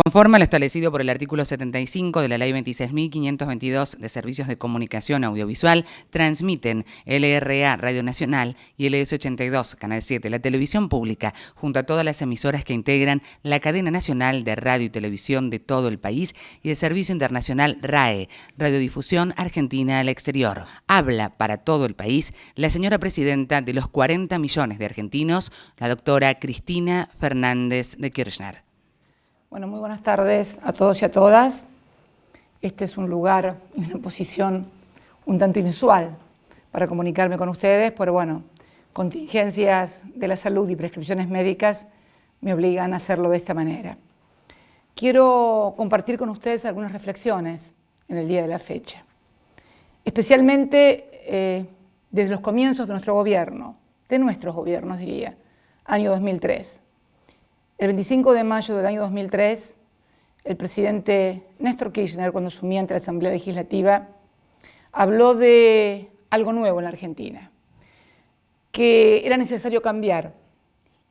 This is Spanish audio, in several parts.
Conforme a lo establecido por el artículo 75 de la Ley 26.522 de Servicios de Comunicación Audiovisual, transmiten LRA Radio Nacional y LS82, Canal 7, la televisión pública, junto a todas las emisoras que integran la cadena nacional de radio y televisión de todo el país y el servicio internacional RAE, Radiodifusión Argentina al Exterior. Habla para todo el país la señora presidenta de los 40 millones de argentinos, la doctora Cristina Fernández de Kirchner. Bueno, muy buenas tardes a todos y a todas. Este es un lugar y una posición un tanto inusual para comunicarme con ustedes, pero bueno, contingencias de la salud y prescripciones médicas me obligan a hacerlo de esta manera. Quiero compartir con ustedes algunas reflexiones en el día de la fecha, especialmente desde los comienzos de nuestro gobierno, de nuestros gobiernos diría, año 2003. El 25 de mayo del año 2003, el presidente Néstor Kirchner, cuando asumía ante la Asamblea Legislativa, habló de algo nuevo en la Argentina, que era necesario cambiar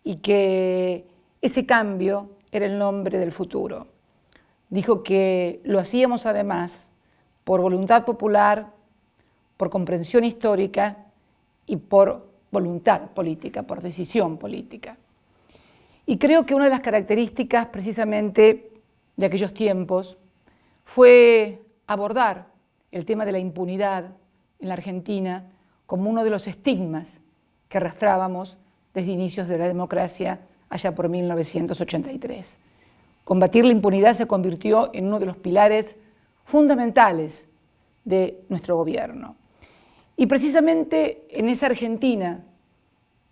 y que ese cambio era el nombre del futuro. Dijo que lo hacíamos además por voluntad popular, por comprensión histórica y por voluntad política, por decisión política. Y creo que una de las características precisamente de aquellos tiempos fue abordar el tema de la impunidad en la Argentina como uno de los estigmas que arrastrábamos desde inicios de la democracia allá por 1983. Combatir la impunidad se convirtió en uno de los pilares fundamentales de nuestro gobierno. Y precisamente en esa Argentina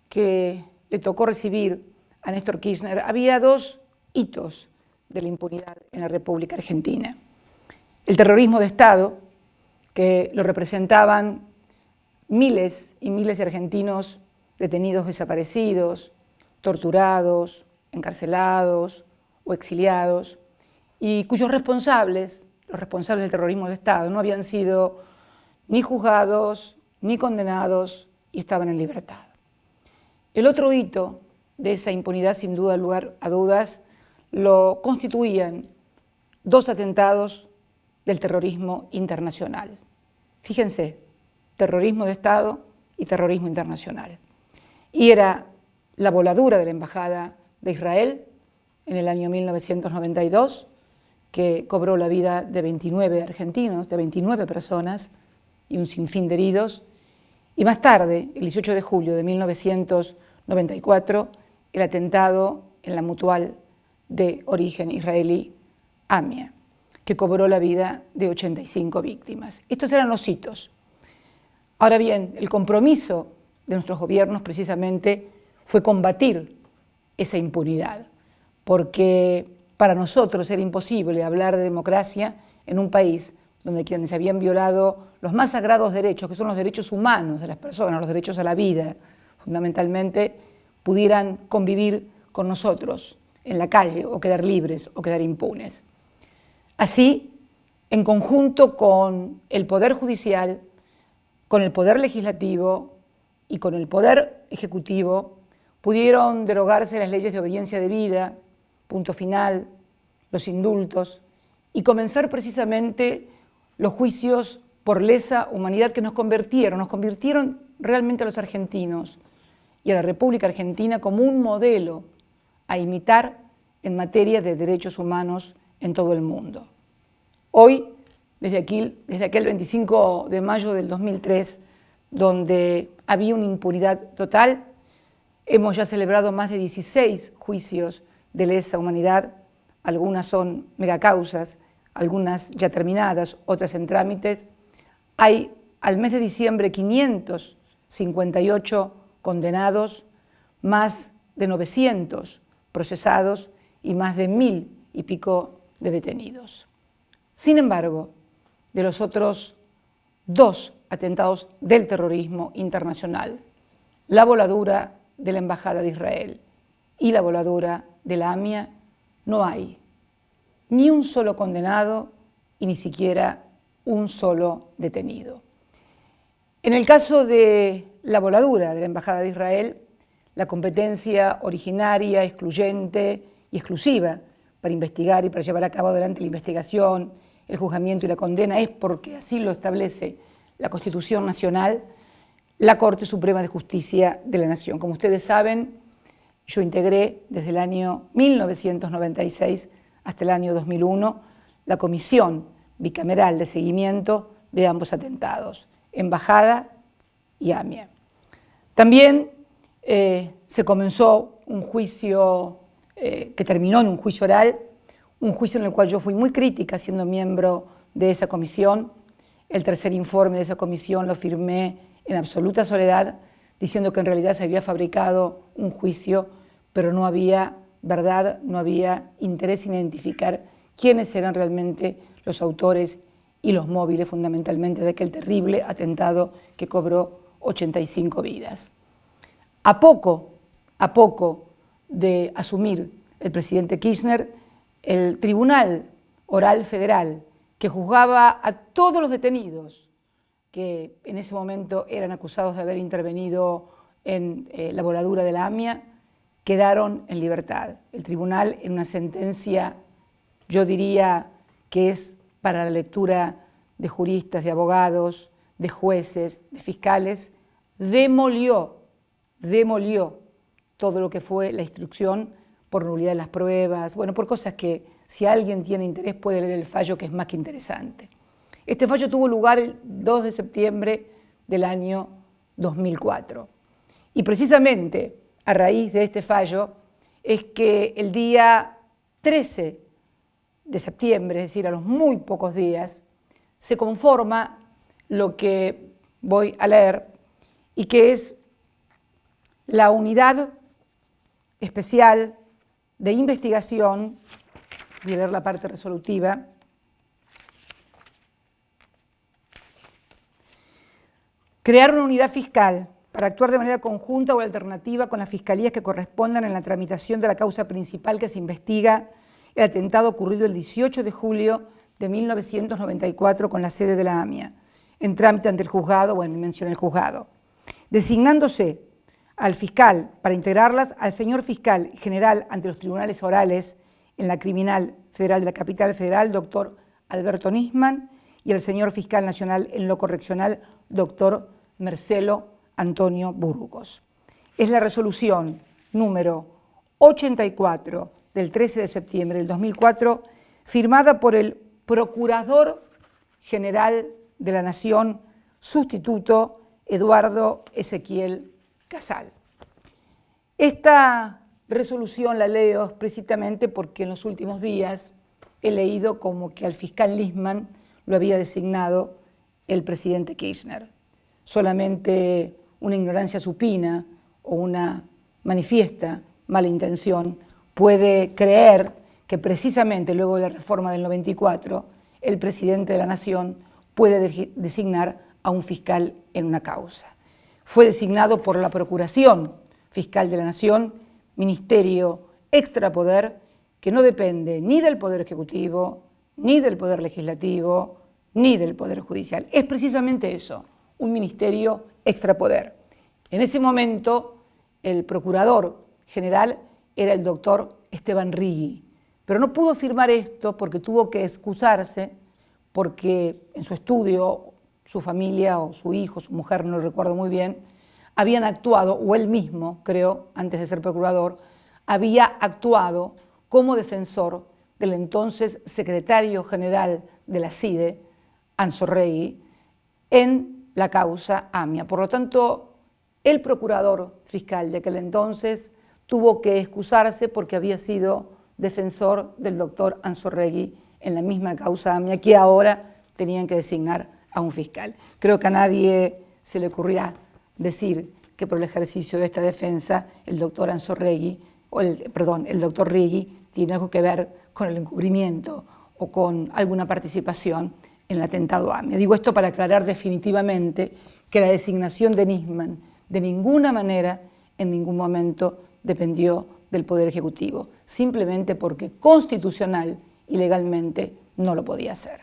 que le tocó recibir a Néstor Kirchner, había dos hitos de la impunidad en la República Argentina. El terrorismo de Estado, que lo representaban miles y miles de argentinos detenidos, desaparecidos, torturados, encarcelados o exiliados, y cuyos responsables, los responsables del terrorismo de Estado, no habían sido ni juzgados ni condenados y estaban en libertad. El otro hito de esa impunidad, sin duda lugar a dudas, lo constituían dos atentados del terrorismo internacional. Fíjense, terrorismo de Estado y terrorismo internacional. Y era la voladura de la Embajada de Israel en el año 1992, que cobró la vida de 29 argentinos, de 29 personas y un sinfín de heridos. Y más tarde, el 18 de julio de 1994, el atentado en la Mutual de origen israelí AMIA, que cobró la vida de 85 víctimas. Estos eran los hitos. Ahora bien, el compromiso de nuestros gobiernos precisamente fue combatir esa impunidad, porque para nosotros era imposible hablar de democracia en un país donde quienes habían violado los más sagrados derechos, que son los derechos humanos de las personas, los derechos a la vida, fundamentalmente, pudieran convivir con nosotros en la calle o quedar libres o quedar impunes. Así, en conjunto con el Poder Judicial, con el Poder Legislativo y con el Poder Ejecutivo, pudieron derogarse las leyes de obediencia debida, punto final, los indultos, y comenzar precisamente los juicios por lesa humanidad que nos convirtieron realmente a los argentinos y a la República Argentina como un modelo a imitar en materia de derechos humanos en todo el mundo. Hoy, desde aquel 25 de mayo del 2003, donde había una impunidad total, hemos ya celebrado más de 16 juicios de lesa humanidad, algunas son megacausas, algunas ya terminadas, otras en trámites. Hay al mes de diciembre 558 condenados, más de 900 procesados y más de 1000 y pico de detenidos. Sin embargo, de los otros dos atentados del terrorismo internacional, la voladura de la Embajada de Israel y la voladura de la AMIA, no hay ni un solo condenado y ni siquiera un solo detenido. En el caso de la voladura de la Embajada de Israel, la competencia originaria, excluyente y exclusiva para investigar y para llevar a cabo adelante la investigación, el juzgamiento y la condena es porque así lo establece la Constitución Nacional, la Corte Suprema de Justicia de la Nación. Como ustedes saben, yo integré desde el año 1996 hasta el año 2001 la Comisión Bicameral de Seguimiento de ambos atentados, Embajada y AMIA. También se comenzó un juicio que terminó en un juicio oral, un juicio en el cual yo fui muy crítica siendo miembro de esa comisión. El tercer informe de esa comisión lo firmé en absoluta soledad, diciendo que en realidad se había fabricado un juicio, pero no había verdad, no había interés en identificar quiénes eran realmente los autores y los móviles fundamentalmente de aquel terrible atentado que cobró 85 vidas. A poco de asumir el presidente Kirchner, el Tribunal Oral Federal, que juzgaba a todos los detenidos que en ese momento eran acusados de haber intervenido en la voladura de la AMIA, quedaron en libertad. El tribunal, en una sentencia, yo diría que es para la lectura de juristas, de abogados, de jueces, de fiscales, demolió todo lo que fue la instrucción por nulidad de las pruebas, bueno, por cosas que si alguien tiene interés puede leer el fallo, que es más que interesante. Este fallo tuvo lugar el 2 de septiembre del año 2004. Y precisamente a raíz de este fallo es que el día 13 de septiembre, es decir, a los muy pocos días, se conforma lo que voy a leer y que es la Unidad Especial de Investigación, voy a leer la parte resolutiva, crear una unidad fiscal para actuar de manera conjunta o alternativa con las fiscalías que correspondan en la tramitación de la causa principal que se investiga el atentado ocurrido el 18 de julio de 1994 con la sede de la AMIA, en trámite ante el juzgado, bueno, mencioné el juzgado, designándose al fiscal para integrarlas al señor fiscal general ante los tribunales orales en la Criminal Federal de la Capital Federal, doctor Alberto Nisman, y al señor fiscal nacional en lo correccional, doctor Marcelo Antonio Burgos. Es la resolución número 84 del 13 de septiembre del 2004, firmada por el Procurador General de la Nación, sustituto Eduardo Ezequiel Casal. Esta resolución la leo explícitamente porque en los últimos días he leído como que al fiscal Nisman lo había designado el presidente Kirchner. Solamente una ignorancia supina o una manifiesta mala intención puede creer que precisamente luego de la reforma del 94 el presidente de la Nación puede designar a un fiscal en una causa. Fue designado por la Procuración Fiscal de la Nación, ministerio extrapoder que no depende ni del Poder Ejecutivo, ni del Poder Legislativo, ni del Poder Judicial. Es precisamente eso, un ministerio extrapoder. En ese momento, el Procurador General era el doctor Esteban Righi, pero no pudo firmar esto porque tuvo que excusarse, porque en su estudio, su familia o su hijo, su mujer, no lo recuerdo muy bien, habían actuado, o él mismo, creo, antes de ser procurador, había actuado como defensor del entonces secretario general de la CIDE, Anzorregui, en la causa AMIA. Por lo tanto, el procurador fiscal de aquel entonces tuvo que excusarse porque había sido defensor del doctor Anzorregui en la misma causa AMIA que ahora tenían que designar a un fiscal. Creo que a nadie se le ocurrirá decir que por el ejercicio de esta defensa el doctor Anzorregui, el doctor Righi tiene algo que ver con el encubrimiento o con alguna participación en el atentado AMIA. Digo esto para aclarar definitivamente que la designación de Nisman de ninguna manera, en ningún momento, dependió del Poder Ejecutivo, simplemente porque constitucional y legalmente no lo podía hacer.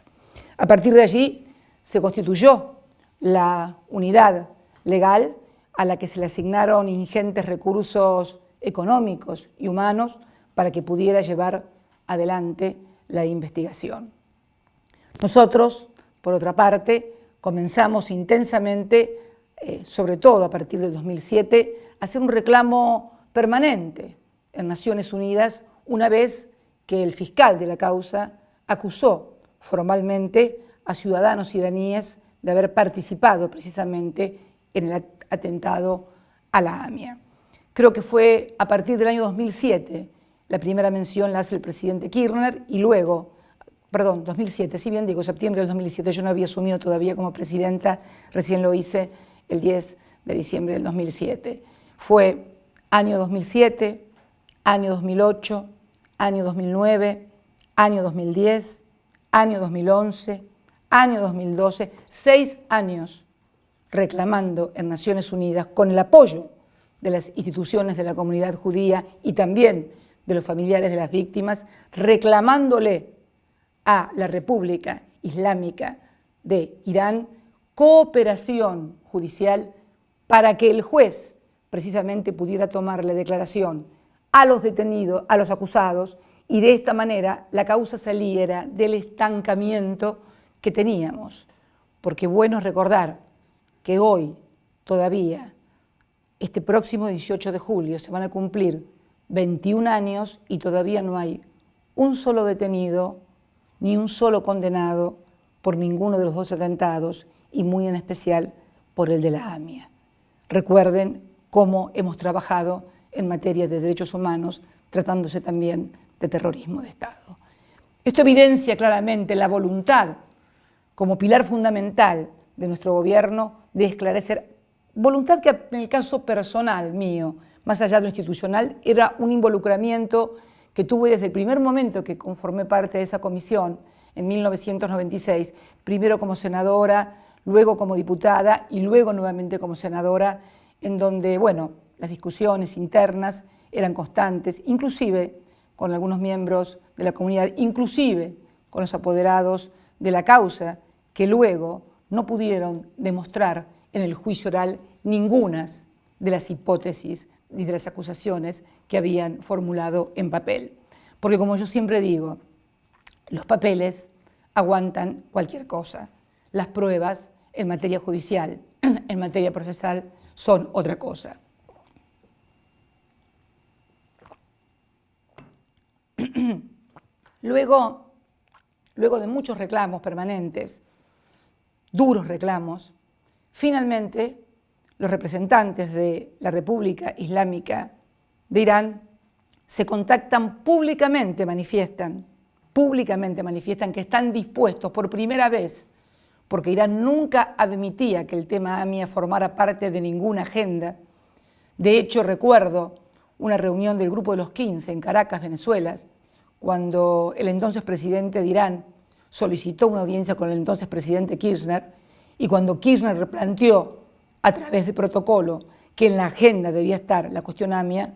A partir de allí se constituyó la unidad legal a la que se le asignaron ingentes recursos económicos y humanos para que pudiera llevar adelante la investigación. Nosotros, por otra parte, comenzamos intensamente, sobre todo a partir del 2007, a hacer un reclamo permanente en Naciones Unidas una vez que el fiscal de la causa acusó formalmente a ciudadanos iraníes de haber participado precisamente en el atentado a la AMIA. Creo que fue a partir del año 2007, la primera mención la hace el presidente Kirchner y luego, 2007, si bien digo septiembre del 2007, yo no había asumido todavía como presidenta, recién lo hice el 10 de diciembre del 2007. Fue año 2007, año 2008, año 2009, año 2010, año 2011, año 2012, 6 años reclamando en Naciones Unidas, con el apoyo de las instituciones de la comunidad judía y también de los familiares de las víctimas, reclamándole a la República Islámica de Irán cooperación judicial para que el juez precisamente pudiera tomarle declaración a los detenidos, a los acusados, y de esta manera la causa saliera del estancamiento que teníamos. Porque bueno es recordar que hoy todavía, este próximo 18 de julio, se van a cumplir 21 años y todavía no hay un solo detenido ni un solo condenado por ninguno de los dos atentados y muy en especial por el de la AMIA. Recuerden cómo hemos trabajado en materia de derechos humanos, tratándose también de terrorismo de Estado. Esto evidencia claramente la voluntad como pilar fundamental de nuestro gobierno de esclarecer, voluntad que en el caso personal mío, más allá de lo institucional, era un involucramiento que tuve desde el primer momento que conformé parte de esa comisión en 1996, primero como senadora, luego como diputada y luego nuevamente como senadora, en donde, bueno, las discusiones internas eran constantes, inclusive con algunos miembros de la comunidad, inclusive con los apoderados de la causa, que luego no pudieron demostrar en el juicio oral ninguna de las hipótesis ni de las acusaciones que habían formulado en papel. Porque como yo siempre digo, los papeles aguantan cualquier cosa. Las pruebas en materia judicial, en materia procesal, son otra cosa. Luego de muchos reclamos permanentes, duros reclamos, finalmente los representantes de la República Islámica de Irán se contactan públicamente, manifiestan que están dispuestos por primera vez, porque Irán nunca admitía que el tema AMIA formara parte de ninguna agenda. De hecho, recuerdo una reunión del Grupo de los 15 en Caracas, Venezuela, cuando el entonces presidente de Irán solicitó una audiencia con el entonces presidente Kirchner, y cuando Kirchner replanteó a través de protocolo que en la agenda debía estar la cuestión AMIA,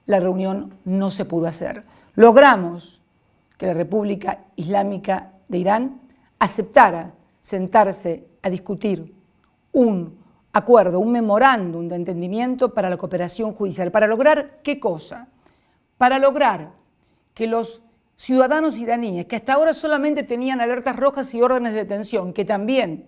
la reunión no se pudo hacer. Logramos que la República Islámica de Irán aceptara sentarse a discutir un acuerdo, un memorándum de entendimiento para la cooperación judicial. ¿Para lograr qué cosa? Para lograr que los ciudadanos iraníes, que hasta ahora solamente tenían alertas rojas y órdenes de detención, que también,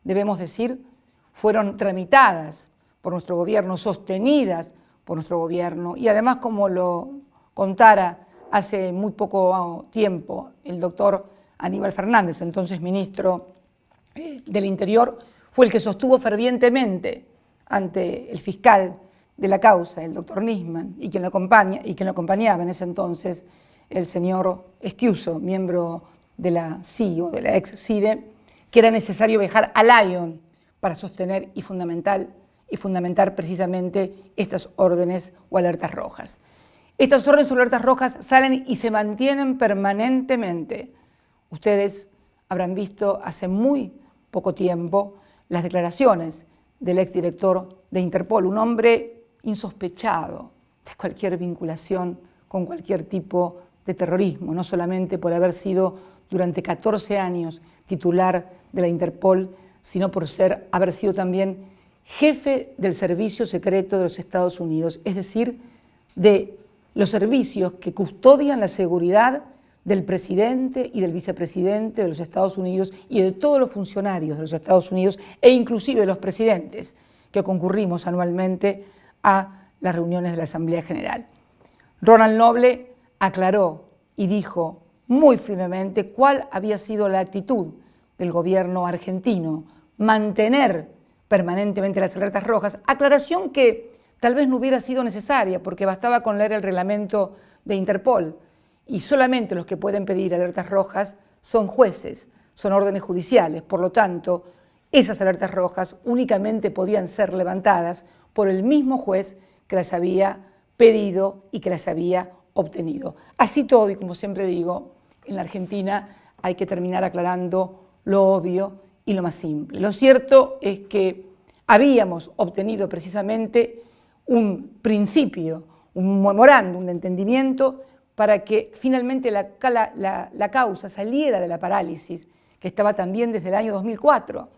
debemos decir, fueron tramitadas por nuestro gobierno, sostenidas por nuestro gobierno, y además, como lo contara hace muy poco tiempo el doctor Aníbal Fernández, entonces ministro del Interior, fue el que sostuvo fervientemente ante el fiscal de la causa, el doctor Nisman, y quien lo acompañaba en ese entonces, el señor Estiuso, miembro de la CIE o de la ex-CIDE, que era necesario viajar a Lyon para sostener y fundamentar precisamente estas órdenes o alertas rojas. Estas órdenes o alertas rojas salen y se mantienen permanentemente. Ustedes habrán visto hace muy poco tiempo las declaraciones del exdirector de Interpol, un hombre insospechado de cualquier vinculación con cualquier tipo de terrorismo, no solamente por haber sido durante 14 años titular de la Interpol, sino por haber sido también jefe del Servicio Secreto de los Estados Unidos, es decir, de los servicios que custodian la seguridad del presidente y del vicepresidente de los Estados Unidos y de todos los funcionarios de los Estados Unidos e inclusive de los presidentes que concurrimos anualmente a las reuniones de la Asamblea General. Ronald Noble aclaró y dijo muy firmemente cuál había sido la actitud del gobierno argentino, mantener permanentemente las alertas rojas, aclaración que tal vez no hubiera sido necesaria porque bastaba con leer el reglamento de Interpol y solamente los que pueden pedir alertas rojas son jueces, son órdenes judiciales, por lo tanto, esas alertas rojas únicamente podían ser levantadas por el mismo juez que las había pedido y que las había obtenido. Así todo, y como siempre digo, en la Argentina hay que terminar aclarando lo obvio y lo más simple. Lo cierto es que habíamos obtenido precisamente un principio, un memorándum de entendimiento para que finalmente la causa saliera de la parálisis que estaba también desde el año 2004,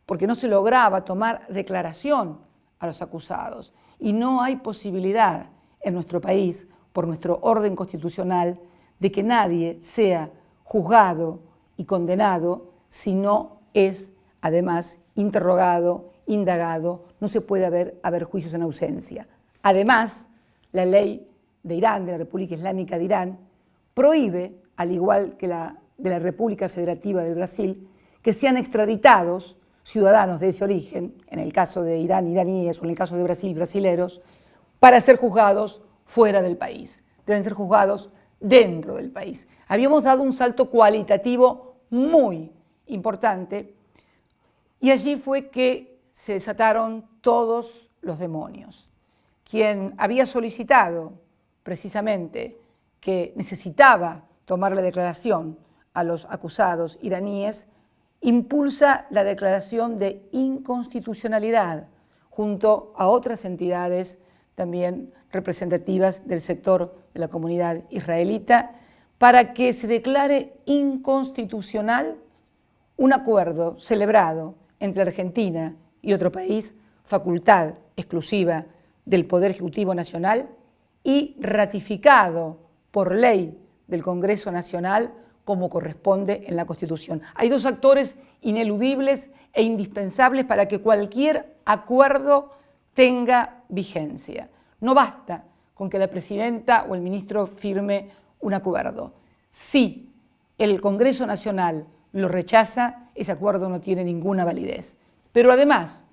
porque no se lograba tomar declaración a los acusados. Y no hay posibilidad en nuestro país, por nuestro orden constitucional, de que nadie sea juzgado y condenado si no es, además, interrogado, indagado. No se puede haber juicios en ausencia. Además, la ley de Irán, de la República Islámica de Irán, prohíbe, al igual que la de la República Federativa del Brasil, que sean extraditados ciudadanos de ese origen, en el caso de Irán, iraníes, o en el caso de Brasil, brasileros, para ser juzgados fuera del país. Deben ser juzgados dentro del país. Habíamos dado un salto cualitativo muy importante y allí fue que se desataron todos los demonios. Quien había solicitado precisamente que necesitaba tomar la declaración a los acusados iraníes, impulsa la declaración de inconstitucionalidad junto a otras entidades también representativas del sector de la comunidad israelita para que se declare inconstitucional un acuerdo celebrado entre Argentina y otro país, facultad exclusiva del Poder Ejecutivo Nacional y ratificado por ley del Congreso Nacional como corresponde en la Constitución. Hay dos actores ineludibles e indispensables para que cualquier acuerdo tenga vigencia. No basta con que la presidenta o el ministro firme un acuerdo. Si el Congreso Nacional lo rechaza, ese acuerdo no tiene ninguna validez. Pero además,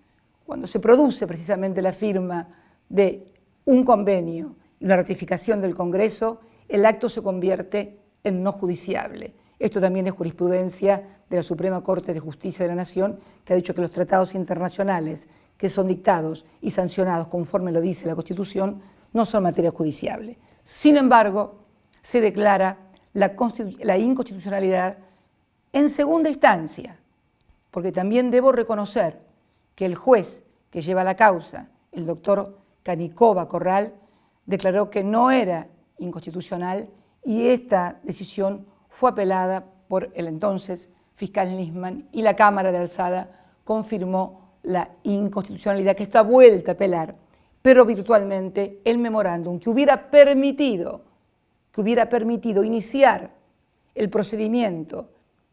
cuando se produce precisamente la firma de un convenio y la ratificación del Congreso, el acto se convierte en no judiciable. Esto también es jurisprudencia de la Suprema Corte de Justicia de la Nación, que ha dicho que los tratados internacionales que son dictados y sancionados conforme lo dice la Constitución no son materia judiciable. Sin embargo, se declara la inconstitucionalidad en segunda instancia, porque también debo reconocer que el juez que lleva la causa, el doctor Canicova Corral, declaró que no era inconstitucional y esta decisión fue apelada por el entonces fiscal Nisman y la Cámara de Alzada confirmó la inconstitucionalidad que está vuelta a apelar, pero virtualmente el memorándum que hubiera permitido iniciar el procedimiento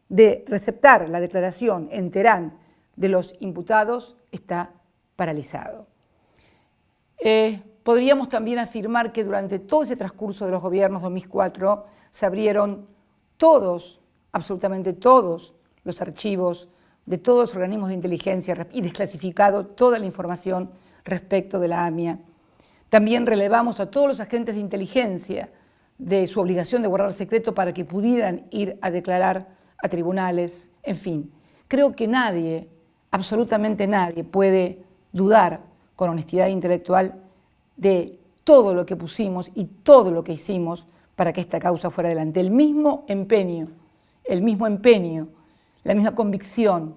de receptar la declaración en Teherán de los imputados está paralizado. Podríamos también afirmar que durante todo ese transcurso de los gobiernos 2004 se abrieron todos, absolutamente todos, los archivos de todos los organismos de inteligencia y desclasificado toda la información respecto de la AMIA. También relevamos a todos los agentes de inteligencia de su obligación de guardar secreto para que pudieran ir a declarar a tribunales, en fin. Creo que nadie, absolutamente nadie, puede dudar con honestidad intelectual de todo lo que pusimos y todo lo que hicimos para que esta causa fuera adelante. El mismo empeño, la misma convicción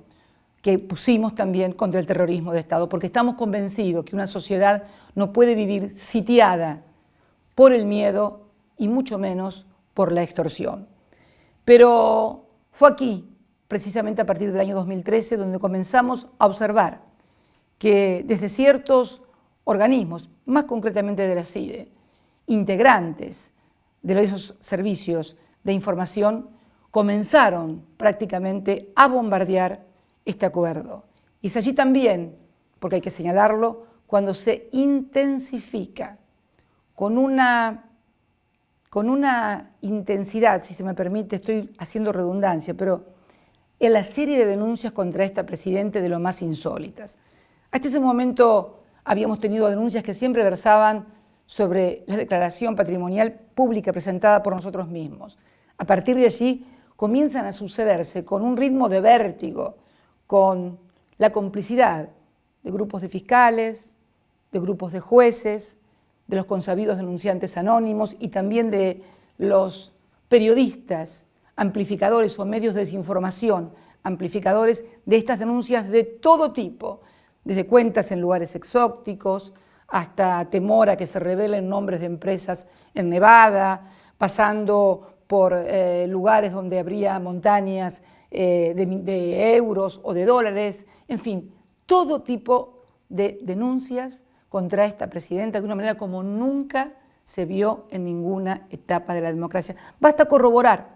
que pusimos también contra el terrorismo de Estado, porque estamos convencidos que una sociedad no puede vivir sitiada por el miedo y mucho menos por la extorsión. Pero fue aquí, precisamente a partir del año 2013, donde comenzamos a observar que desde ciertos organismos, más concretamente de la CIDE, integrantes de esos servicios de información comenzaron prácticamente a bombardear este acuerdo. Y es allí también, porque hay que señalarlo, cuando se intensifica con una intensidad, si se me permite, estoy haciendo redundancia, pero en la serie de denuncias contra esta presidente de lo más insólitas. Hasta ese momento habíamos tenido denuncias que siempre versaban sobre la declaración patrimonial pública presentada por nosotros mismos. A partir de allí comienzan a sucederse con un ritmo de vértigo, con la complicidad de grupos de fiscales, de grupos de jueces, de los consabidos denunciantes anónimos y también de los periodistas, amplificadores o medios de desinformación, amplificadores de estas denuncias de todo tipo, desde cuentas en lugares exóticos hasta temor a que se revelen nombres de empresas en Nevada, pasando por lugares donde habría montañas de euros o de dólares, en fin, todo tipo de denuncias contra esta presidenta de una manera como nunca se vio en ninguna etapa de la democracia. Basta corroborar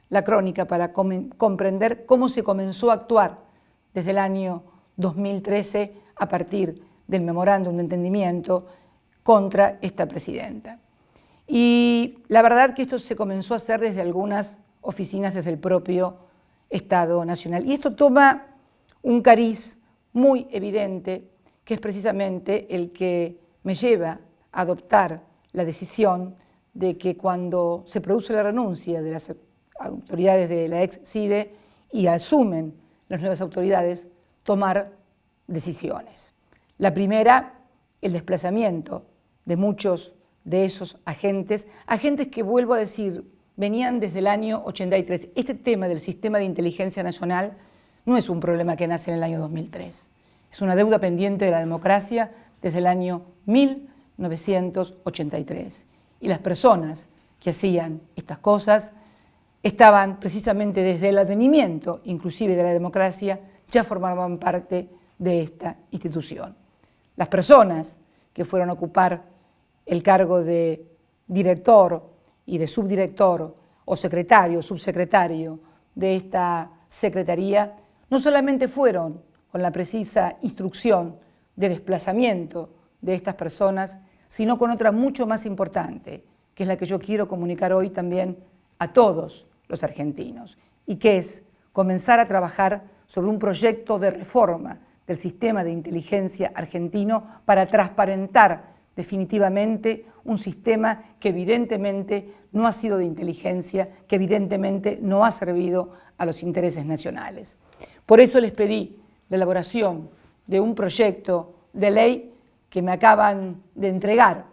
la crónica para comprender cómo se comenzó a actuar desde el año 2013 a partir del memorándum de entendimiento contra esta presidenta. Y la verdad que esto se comenzó a hacer desde algunas oficinas desde el propio Estado Nacional. Y esto toma un cariz muy evidente, que es precisamente el que me lleva a adoptar la decisión de que cuando se produce la renuncia de las autoridades de la ex-CIDE y asumen las nuevas autoridades, tomar decisiones. La primera, el desplazamiento de muchos de esos agentes que, vuelvo a decir, venían desde el año 83. Este tema del sistema de inteligencia nacional no es un problema que nace en el año 2003. Es una deuda pendiente de la democracia desde el año 1983. Y las personas que hacían estas cosas estaban precisamente desde el advenimiento, inclusive de la democracia, ya formaban parte de esta institución. Las personas que fueron a ocupar el cargo de director y de subdirector o secretario o subsecretario de esta secretaría, no solamente fueron con la precisa instrucción de desplazamiento de estas personas, sino con otra mucho más importante, que es la que yo quiero comunicar hoy también a todos los argentinos, y que es comenzar a trabajar sobre un proyecto de reforma del sistema de inteligencia argentino para transparentar definitivamente un sistema que evidentemente no ha sido de inteligencia, que evidentemente no ha servido a los intereses nacionales. Por eso les pedí la elaboración de un proyecto de ley que me acaban de entregar.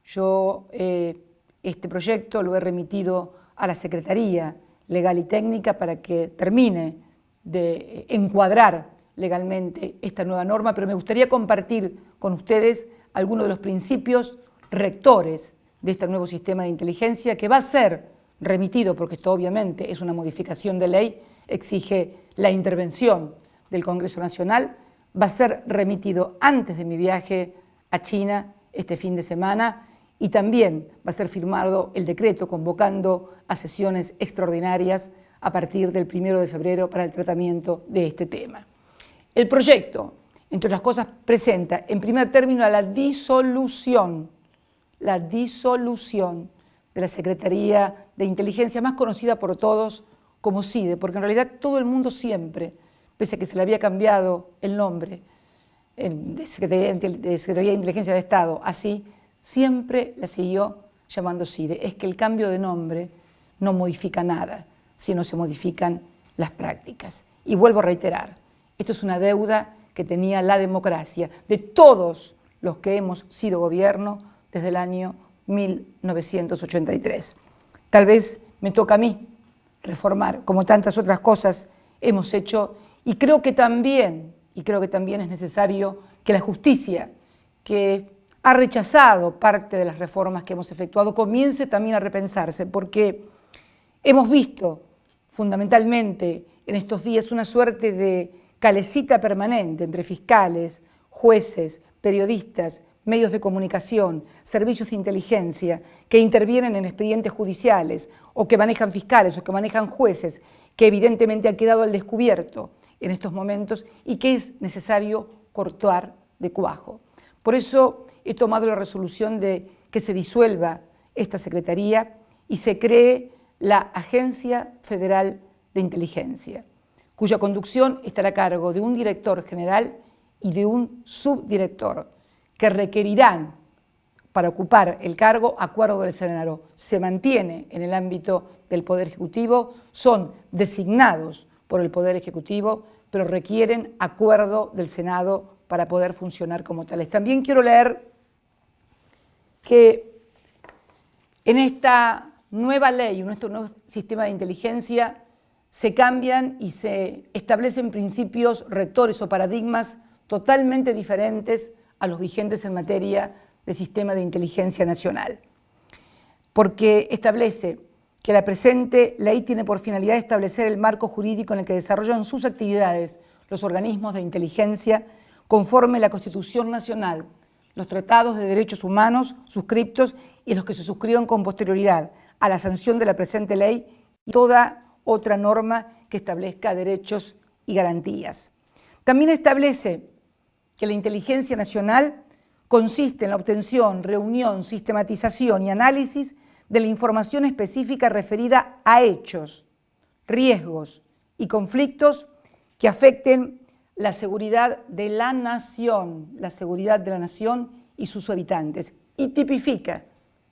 Yo este proyecto lo he remitido a la Secretaría Legal y Técnica para que termine de encuadrar legalmente esta nueva norma, pero me gustaría compartir con ustedes algunos de los principios rectores de este nuevo sistema de inteligencia que va a ser remitido, porque esto obviamente es una modificación de ley, exige la intervención del Congreso Nacional, va a ser remitido antes de mi viaje a China este fin de semana y también va a ser firmado el decreto convocando a sesiones extraordinarias a partir del 1 de febrero para el tratamiento de este tema. El proyecto, entre otras cosas, presenta en primer término la disolución de la Secretaría de Inteligencia, más conocida por todos como CIDE, porque en realidad todo el mundo siempre, pese a que se le había cambiado el nombre de Secretaría de Inteligencia de Estado, así, siempre la siguió llamando CIDE. Es que el cambio de nombre no modifica nada, sino se modifican las prácticas. Y vuelvo a reiterar, esto es una deuda que tenía la democracia de todos los que hemos sido gobierno desde el año 1983. Tal vez me toca a mí reformar, como tantas otras cosas hemos hecho, y creo que también es necesario que la justicia, que ha rechazado parte de las reformas que hemos efectuado, comience también a repensarse, porque hemos visto fundamentalmente en estos días una suerte de calecita permanente entre fiscales, jueces, periodistas, medios de comunicación, servicios de inteligencia que intervienen en expedientes judiciales o que manejan fiscales o que manejan jueces, que evidentemente han quedado al descubierto en estos momentos y que es necesario cortar de cuajo. Por eso he tomado la resolución de que se disuelva esta Secretaría y se cree la Agencia Federal de Inteligencia, cuya conducción estará a cargo de un director general y de un subdirector, que requerirán para ocupar el cargo acuerdo del Senado. Se mantiene en el ámbito del Poder Ejecutivo, son designados por el Poder Ejecutivo, pero requieren acuerdo del Senado para poder funcionar como tales. También quiero leer que en esta nueva ley, en nuestro nuevo sistema de inteligencia, se cambian y se establecen principios rectores o paradigmas totalmente diferentes a los vigentes en materia de sistema de inteligencia nacional, porque establece que la presente ley tiene por finalidad establecer el marco jurídico en el que desarrollan sus actividades los organismos de inteligencia conforme la Constitución Nacional, los tratados de derechos humanos suscriptos y los que se suscriban con posterioridad a la sanción de la presente ley y toda otra norma que establezca derechos y garantías. También establece que la inteligencia nacional consiste en la obtención, reunión, sistematización y análisis de la información específica referida a hechos, riesgos y conflictos que afecten la seguridad de la nación y sus habitantes, y tipifica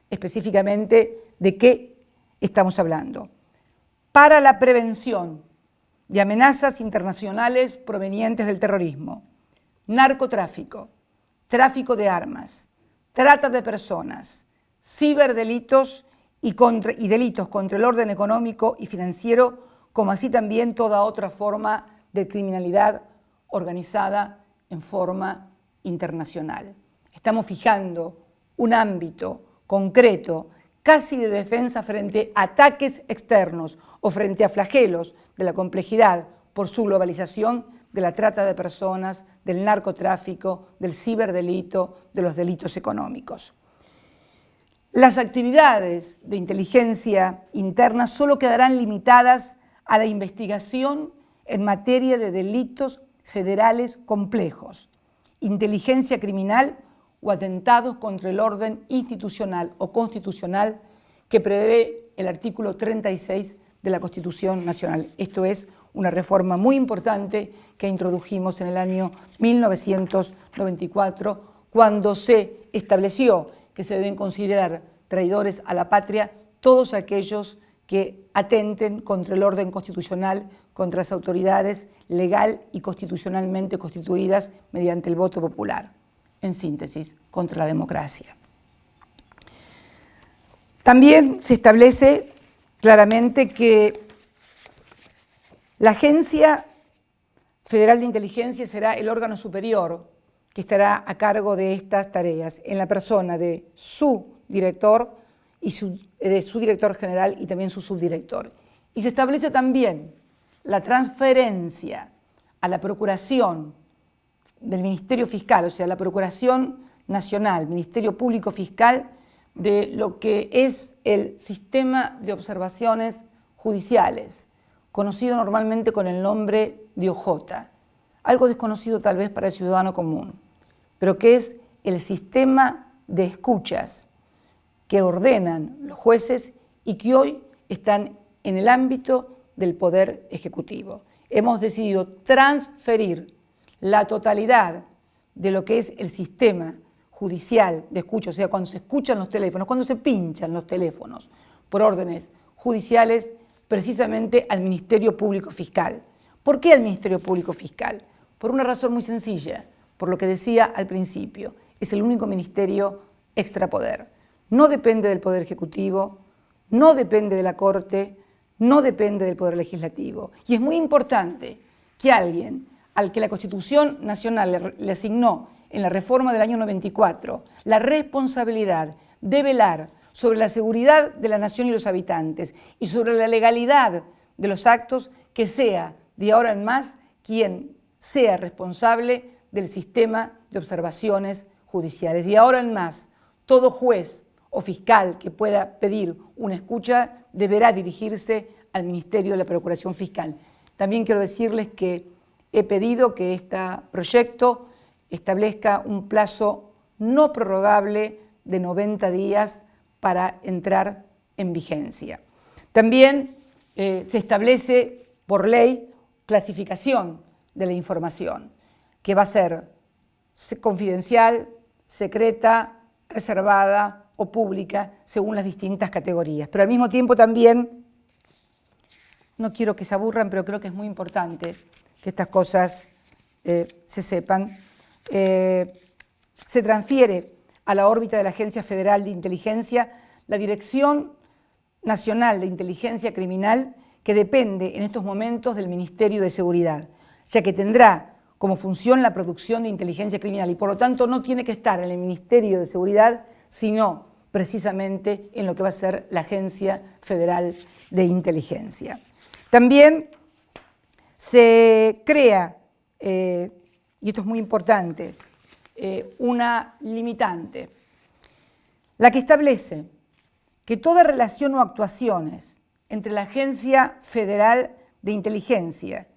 específicamente de qué estamos hablando. Para la prevención de amenazas internacionales provenientes del terrorismo, narcotráfico, tráfico de armas, trata de personas, ciberdelitos y delitos contra el orden económico y financiero, como así también toda otra forma de criminalidad organizada en forma internacional. Estamos fijando un ámbito concreto, casi de defensa frente a ataques externos o frente a flagelos de la complejidad por su globalización de la trata de personas, del narcotráfico, del ciberdelito, de los delitos económicos. Las actividades de inteligencia interna solo quedarán limitadas a la investigación en materia de delitos federales complejos, inteligencia criminal o atentados contra el orden institucional o constitucional que prevé el artículo 36 de la Constitución Nacional. Esto es una reforma muy importante que introdujimos en el año 1994, cuando se estableció que se deben considerar traidores a la patria todos aquellos que atenten contra el orden constitucional, contra las autoridades legal y constitucionalmente constituidas mediante el voto popular. En síntesis, contra la democracia. También se establece claramente que la Agencia Federal de Inteligencia será el órgano superior que estará a cargo de estas tareas, en la persona de su director y de su director general y también su subdirector. Y se establece también la transferencia a la Procuración del Ministerio Fiscal, o sea, la Procuración Nacional, Ministerio Público Fiscal, de lo que es el sistema de observaciones judiciales, conocido normalmente con el nombre de OJ, algo desconocido tal vez para el ciudadano común, pero que es el sistema de escuchas que ordenan los jueces y que hoy están en el ámbito del Poder Ejecutivo. Hemos decidido transferir la totalidad de lo que es el sistema judicial de escucha, o sea, cuando se escuchan los teléfonos, cuando se pinchan los teléfonos por órdenes judiciales, precisamente al Ministerio Público Fiscal. ¿Por qué al Ministerio Público Fiscal? Por una razón muy sencilla, por lo que decía al principio, es el único ministerio extrapoder. No depende del Poder Ejecutivo, no depende de la Corte, no depende del Poder Legislativo. Y es muy importante que alguien al que la Constitución Nacional le asignó en la reforma del año 94 la responsabilidad de velar sobre la seguridad de la nación y los habitantes y sobre la legalidad de los actos, que sea de ahora en más quien sea responsable del sistema de observaciones judiciales. De ahora en más, todo juez o fiscal que pueda pedir una escucha deberá dirigirse al Ministerio de la Procuración Fiscal. También quiero decirles que he pedido que este proyecto establezca un plazo no prorrogable de 90 días para entrar en vigencia. También se establece por ley clasificación de la información, que va a ser confidencial, secreta, reservada o pública, según las distintas categorías. Pero al mismo tiempo también, no quiero que se aburran, pero creo que es muy importante que estas cosas se sepan, se transfiere a la órbita de la Agencia Federal de Inteligencia la Dirección Nacional de Inteligencia Criminal, que depende en estos momentos del Ministerio de Seguridad, ya que tendrá como función la producción de inteligencia criminal y por lo tanto no tiene que estar en el Ministerio de Seguridad, sino precisamente en lo que va a ser la Agencia Federal de Inteligencia. También se crea, y esto es muy importante, una limitante, la que establece que toda relación o actuaciones entre la Agencia Federal de Inteligencia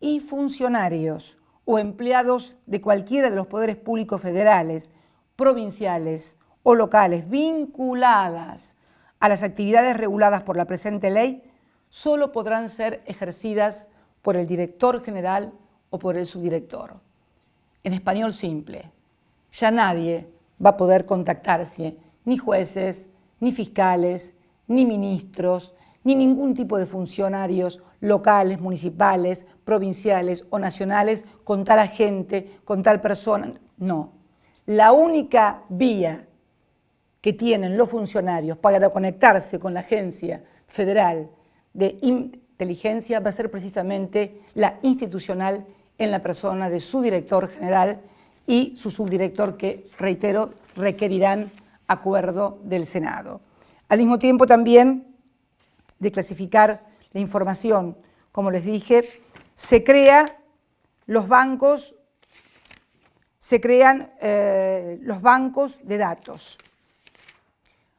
y funcionarios o empleados de cualquiera de los poderes públicos federales, provinciales o locales vinculadas a las actividades reguladas por la presente ley, solo podrán ser ejercidas por el director general o por el subdirector. En español simple, ya nadie va a poder contactarse, ni jueces, ni fiscales, ni ministros, ni ningún tipo de funcionarios locales, municipales, provinciales o nacionales con tal agente, con tal persona. No. La única vía que tienen los funcionarios para conectarse con la Agencia Federal de Inteligencia va a ser precisamente la institucional en la persona de su director general y su subdirector que, reitero, requerirán acuerdo del Senado. Al mismo tiempo también de clasificar la información, como les dije, se crean los bancos de datos,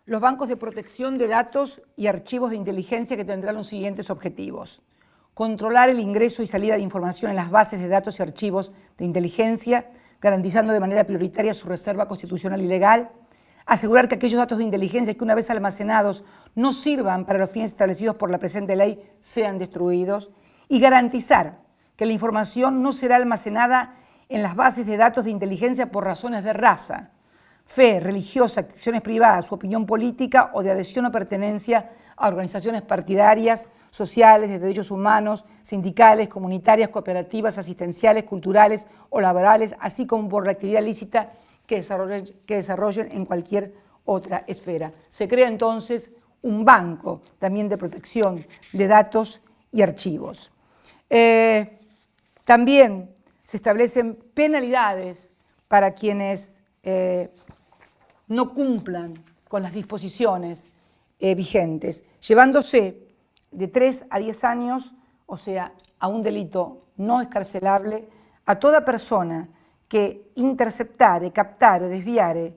los bancos de protección de datos y archivos de inteligencia que tendrán los siguientes objetivos: controlar el ingreso y salida de información en las bases de datos y archivos de inteligencia, garantizando de manera prioritaria su reserva constitucional y legal, asegurar que aquellos datos de inteligencia que una vez almacenados no sirvan para los fines establecidos por la presente ley sean destruidos y garantizar que la información no será almacenada en las bases de datos de inteligencia por razones de raza, fe religiosa, acciones privadas, su opinión política o de adhesión o pertenencia a organizaciones partidarias, sociales, de derechos humanos, sindicales, comunitarias, cooperativas, asistenciales, culturales o laborales, así como por la actividad lícita que desarrollen en cualquier otra esfera. Se crea entonces un banco también de protección de datos y archivos. También se establecen penalidades para quienes no cumplan con las disposiciones vigentes, llevándose de 3 a 10 años, o sea, a un delito no excarcelable, a toda persona que interceptare, captare, desviare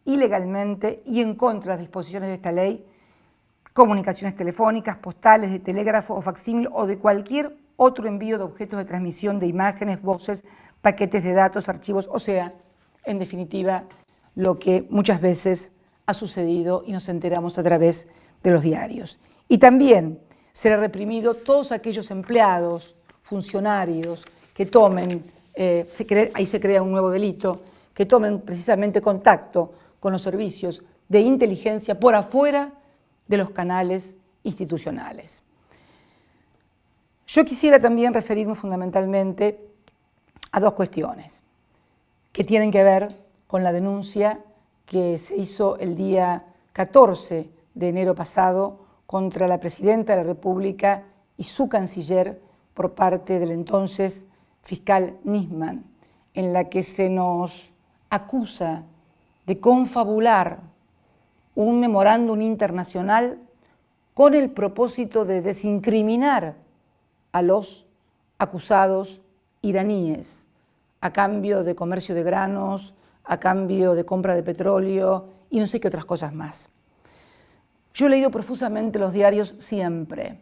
ilegalmente y en contra de las disposiciones de esta ley, comunicaciones telefónicas, postales, de telégrafo o facsímil o de cualquier otro envío de objetos de transmisión de imágenes, voces, paquetes de datos, archivos, o sea, en definitiva, lo que muchas veces ha sucedido y nos enteramos a través de los diarios. Y también será reprimido todos aquellos empleados, funcionarios que tomen, ahí se crea un nuevo delito, que tomen precisamente contacto con los servicios de inteligencia por afuera de los canales institucionales. Yo quisiera también referirme fundamentalmente a dos cuestiones que tienen que ver con la denuncia que se hizo el día 14 de enero pasado contra la Presidenta de la República y su canciller por parte del entonces fiscal Nisman, en la que se nos acusa de confabular un memorándum internacional con el propósito de desincriminar a los acusados iraníes a cambio de comercio de granos, a cambio de compra de petróleo y no sé qué otras cosas más. Yo he leído profusamente los diarios siempre.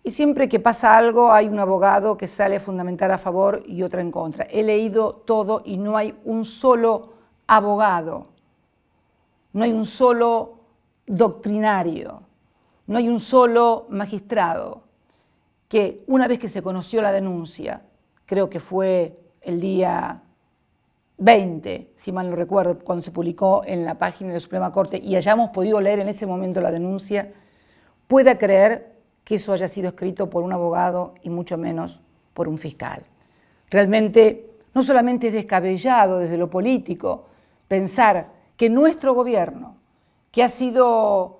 Y siempre que pasa algo hay un abogado que sale a fundamentar a favor y otro en contra. He leído todo y no hay un solo abogado, no hay un solo doctrinario, no hay un solo magistrado que una vez que se conoció la denuncia, creo que fue el día 20, si mal no recuerdo, cuando se publicó en la página de la Suprema Corte y hayamos podido leer en ese momento la denuncia, pueda creer que eso haya sido escrito por un abogado y mucho menos por un fiscal. Realmente no solamente es descabellado desde lo político pensar que nuestro gobierno, que ha sido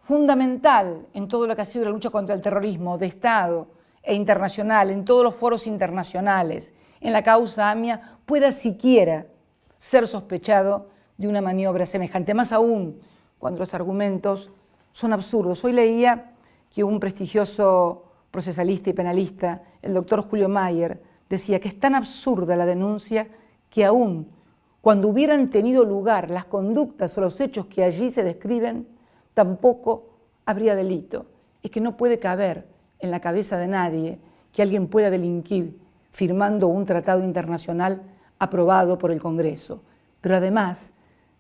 fundamental en todo lo que ha sido la lucha contra el terrorismo de Estado e internacional, en todos los foros internacionales, en la causa AMIA, pueda siquiera ser sospechado de una maniobra semejante, más aún cuando los argumentos son absurdos. Hoy leía que un prestigioso procesalista y penalista, el doctor Julio Mayer, decía que es tan absurda la denuncia que aún cuando hubieran tenido lugar las conductas o los hechos que allí se describen, tampoco habría delito. Es que no puede caber en la cabeza de nadie que alguien pueda delinquir firmando un tratado internacional aprobado por el Congreso. Pero además,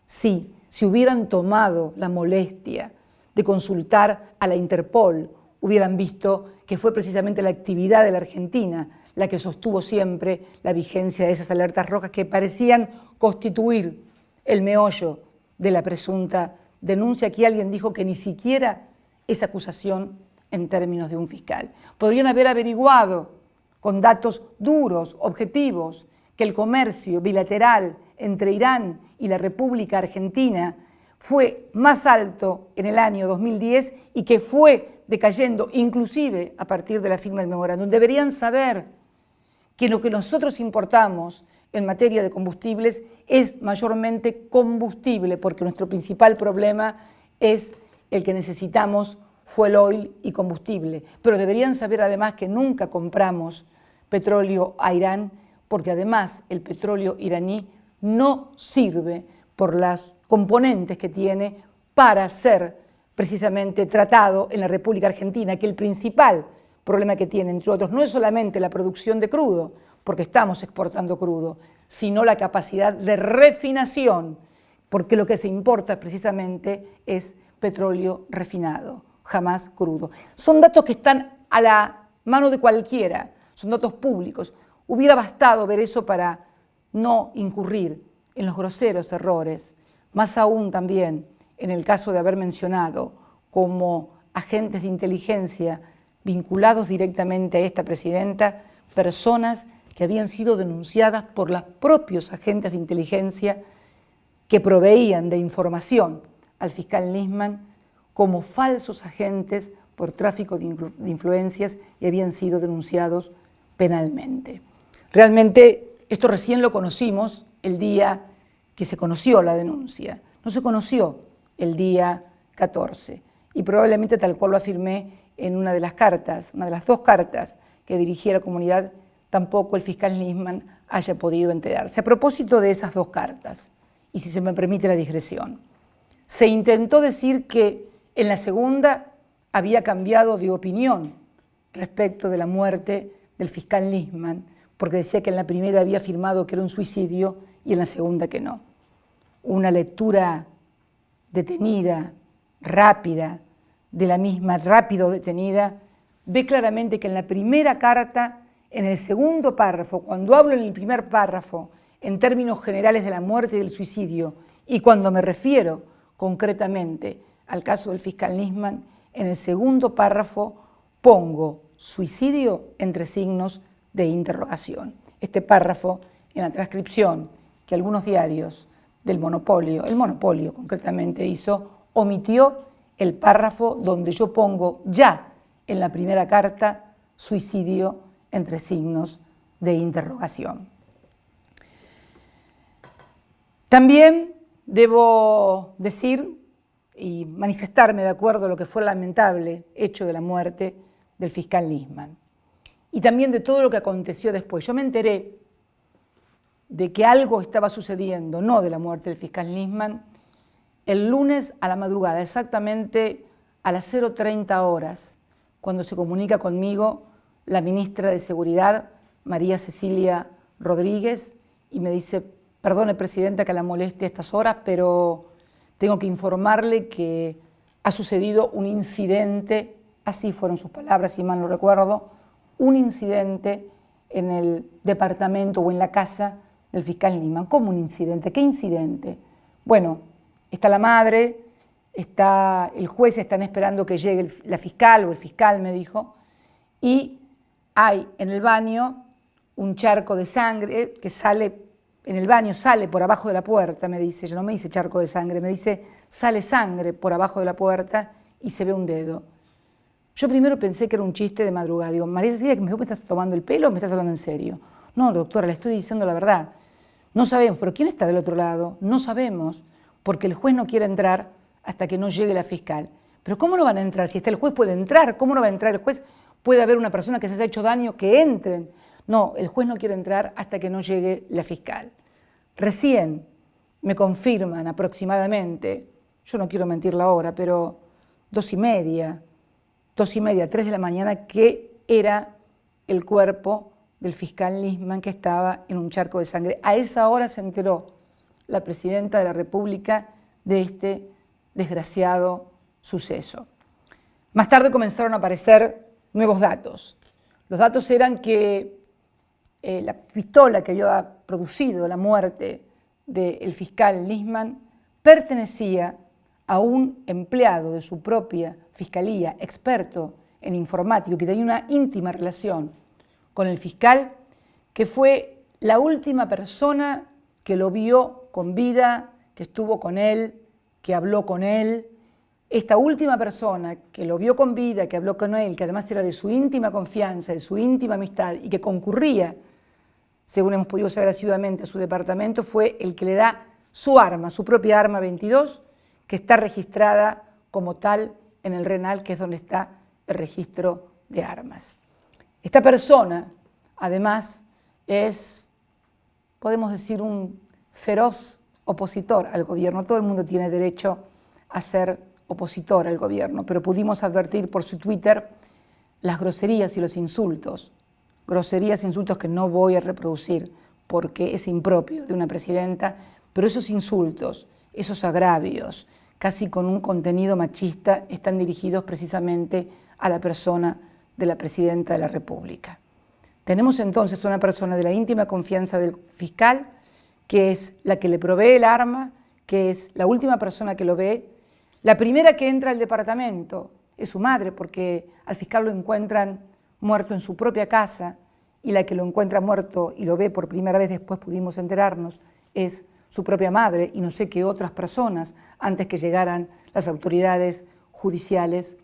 sí, si hubieran tomado la molestia de consultar a la Interpol, hubieran visto que fue precisamente la actividad de la Argentina la que sostuvo siempre la vigencia de esas alertas rojas que parecían constituir el meollo de la presunta denuncia. Aquí alguien dijo que ni siquiera es acusación en términos de un fiscal. Podrían haber averiguado con datos duros, objetivos, que el comercio bilateral entre Irán y la República Argentina fue más alto en el año 2010 y que fue decayendo inclusive a partir de la firma del memorándum. Deberían saber que lo que nosotros importamos en materia de combustibles es mayormente combustible, porque nuestro principal problema es el que necesitamos fuel oil y combustible. Pero deberían saber además que nunca compramos petróleo a Irán, porque además el petróleo iraní no sirve por las componentes que tiene para ser precisamente tratado en la República Argentina, que el principal problema que tiene, entre otros, no es solamente la producción de crudo, porque estamos exportando crudo, sino la capacidad de refinación, porque lo que se importa precisamente es petróleo refinado, jamás crudo. Son datos que están a la mano de cualquiera, son datos públicos. Hubiera bastado ver eso para no incurrir en los groseros errores, más aún también en el caso de haber mencionado como agentes de inteligencia vinculados directamente a esta presidenta, personas que habían sido denunciadas por los propios agentes de inteligencia que proveían de información al fiscal Nisman como falsos agentes por tráfico de influencias y habían sido denunciados penalmente. Realmente esto recién lo conocimos el día que se conoció la denuncia, no se conoció el día 14 y probablemente tal cual lo afirmé en una de las cartas, una de las dos cartas que dirigí a la comunidad, tampoco el fiscal Nisman haya podido enterarse. A propósito de esas dos cartas, y si se me permite la digresión, se intentó decir que en la segunda había cambiado de opinión respecto de la muerte del fiscal Nisman, porque decía que en la primera había afirmado que era un suicidio y en la segunda que no. Una lectura detenida, rápida, de la misma, rápido detenida, ve claramente que en la primera carta, en el segundo párrafo, cuando hablo en el primer párrafo en términos generales de la muerte y del suicidio, y cuando me refiero concretamente al caso del fiscal Nisman, en el segundo párrafo pongo suicidio entre signos de interrogación. Este párrafo en la transcripción que algunos diarios del monopolio, el monopolio concretamente hizo, omitió el párrafo donde yo pongo ya en la primera carta suicidio entre signos de interrogación. También debo decir y manifestarme de acuerdo a lo que fue el lamentable hecho de la muerte del fiscal Nisman y también de todo lo que aconteció después. Yo me enteré de que algo estaba sucediendo, no de la muerte del fiscal Nisman, el lunes a la madrugada, exactamente a las 0:30 horas, cuando se comunica conmigo la ministra de Seguridad, María Cecilia Rodríguez, y me dice: perdone, presidenta, que la moleste a estas horas, pero tengo que informarle que ha sucedido un incidente, así fueron sus palabras, si mal no recuerdo, un incidente en el departamento o en la casa del fiscal Nisman. ¿Cómo un incidente? ¿Qué incidente? Bueno, está la madre, está el juez, están esperando que llegue la fiscal o el fiscal, me dijo, y hay en el baño un charco de sangre que sale, en el baño sale por abajo de la puerta, me dice, no me dice charco de sangre, me dice sale sangre por abajo de la puerta y se ve un dedo. Yo primero pensé que era un chiste de madrugada. Digo, María Cecilia, ¿me estás tomando el pelo o me estás hablando en serio? No, doctora, le estoy diciendo la verdad. No sabemos, pero ¿quién está del otro lado? No sabemos, porque el juez no quiere entrar hasta que no llegue la fiscal. Pero ¿cómo no van a entrar? Si está el juez puede entrar, ¿cómo no va a entrar el juez? Puede haber una persona que se haya hecho daño, que entren. No, el juez no quiere entrar hasta que no llegue la fiscal. Recién me confirman aproximadamente, yo no quiero mentir la hora, pero 2:30, 3 de la mañana, que era el cuerpo del fiscal Nisman que estaba en un charco de sangre. A esa hora se enteró la presidenta de la República de este desgraciado suceso. Más tarde comenzaron a aparecer nuevos datos. Los datos eran que la pistola que había producido la muerte del fiscal Nisman pertenecía a un empleado de su propia fiscalía, experto en informática, que tenía una íntima relación con el fiscal, que fue la última persona que lo vio con vida, que estuvo con él, que habló con él. Esta última persona que lo vio con vida, que habló con él, que además era de su íntima confianza, de su íntima amistad y que concurría, según hemos podido saber asiduamente, a su departamento, fue el que le da su arma, su propia arma 22, que está registrada como tal en el RENAL, que es donde está el registro de armas. Esta persona, además, es, podemos decir, un feroz opositor al gobierno. Todo el mundo tiene derecho a ser opositor al gobierno, pero pudimos advertir por su Twitter las groserías y los insultos. Groserías e insultos que no voy a reproducir porque es impropio de una presidenta, pero esos insultos, esos agravios, casi con un contenido machista, están dirigidos precisamente a la persona de la presidenta de la República. Tenemos entonces una persona de la íntima confianza del fiscal, que es la que le provee el arma, que es la última persona que lo ve. La primera que entra al departamento es su madre, porque al fiscal lo encuentran muerto en su propia casa, y la que lo encuentra muerto y lo ve por primera vez, después pudimos enterarnos, es su propia madre y no sé qué otras personas antes que llegaran las autoridades judiciales.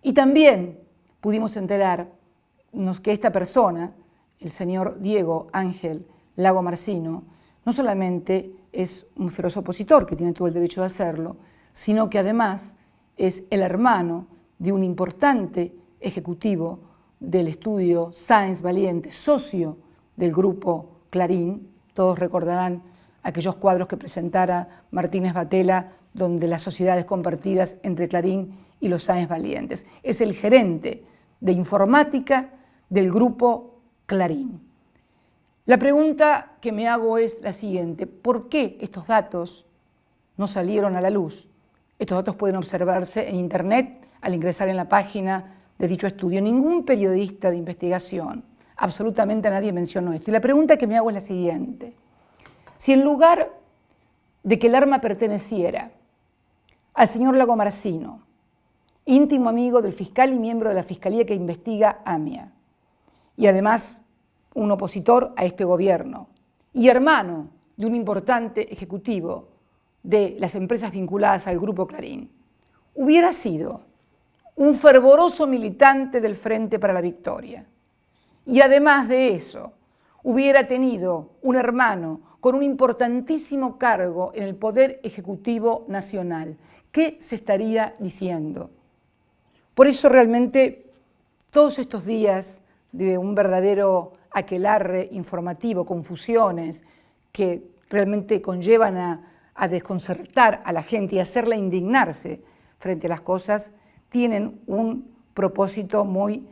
Y también pudimos enterarnos que esta persona, el señor Diego Ángel Lago Marcino, no solamente es un feroz opositor, que tiene todo el derecho de hacerlo, sino que además es el hermano de un importante ejecutivo del estudio Sáenz Valiente, socio del grupo Clarín. Todos recordarán aquellos cuadros que presentara Martínez Batela, donde las sociedades compartidas entre Clarín y los Sáenz Valientes. Es el gerente de informática del grupo Clarín. La pregunta que me hago es la siguiente: ¿por qué estos datos no salieron a la luz? Estos datos pueden observarse en internet al ingresar en la página de dicho estudio. Ningún periodista de investigación, absolutamente nadie mencionó esto. Y la pregunta que me hago es la siguiente: si en lugar de que el arma perteneciera al señor Lago Marcino, íntimo amigo del fiscal y miembro de la fiscalía que investiga AMIA, y además un opositor a este gobierno, y hermano de un importante ejecutivo de las empresas vinculadas al Grupo Clarín, hubiera sido un fervoroso militante del Frente para la Victoria, y además de eso, hubiera tenido un hermano con un importantísimo cargo en el Poder Ejecutivo Nacional, ¿qué se estaría diciendo? Por eso realmente todos estos días de un verdadero aquelarre informativo, confusiones, que realmente conllevan a desconcertar a la gente y hacerla indignarse frente a las cosas, tienen un propósito muy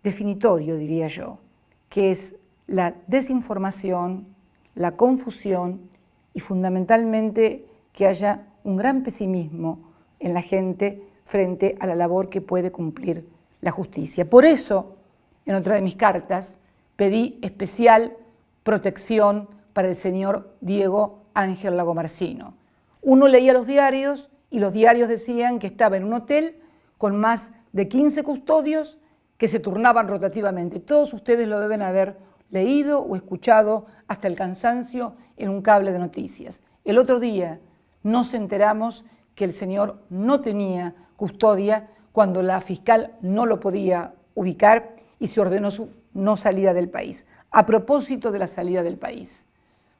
definitorio, diría yo, que es la desinformación, la confusión y fundamentalmente que haya un gran pesimismo en la gente frente a la labor que puede cumplir la justicia. Por eso, en otra de mis cartas, pedí especial protección para el señor Diego Ángel Lagomarsino. Uno leía los diarios y los diarios decían que estaba en un hotel con más de 15 custodios que se turnaban rotativamente. Todos ustedes lo deben haber leído o escuchado hasta el cansancio en un cable de noticias. El otro día nos enteramos que el señor no tenía custodia cuando la fiscal no lo podía ubicar y se ordenó su no salida del país. A propósito de la salida del país,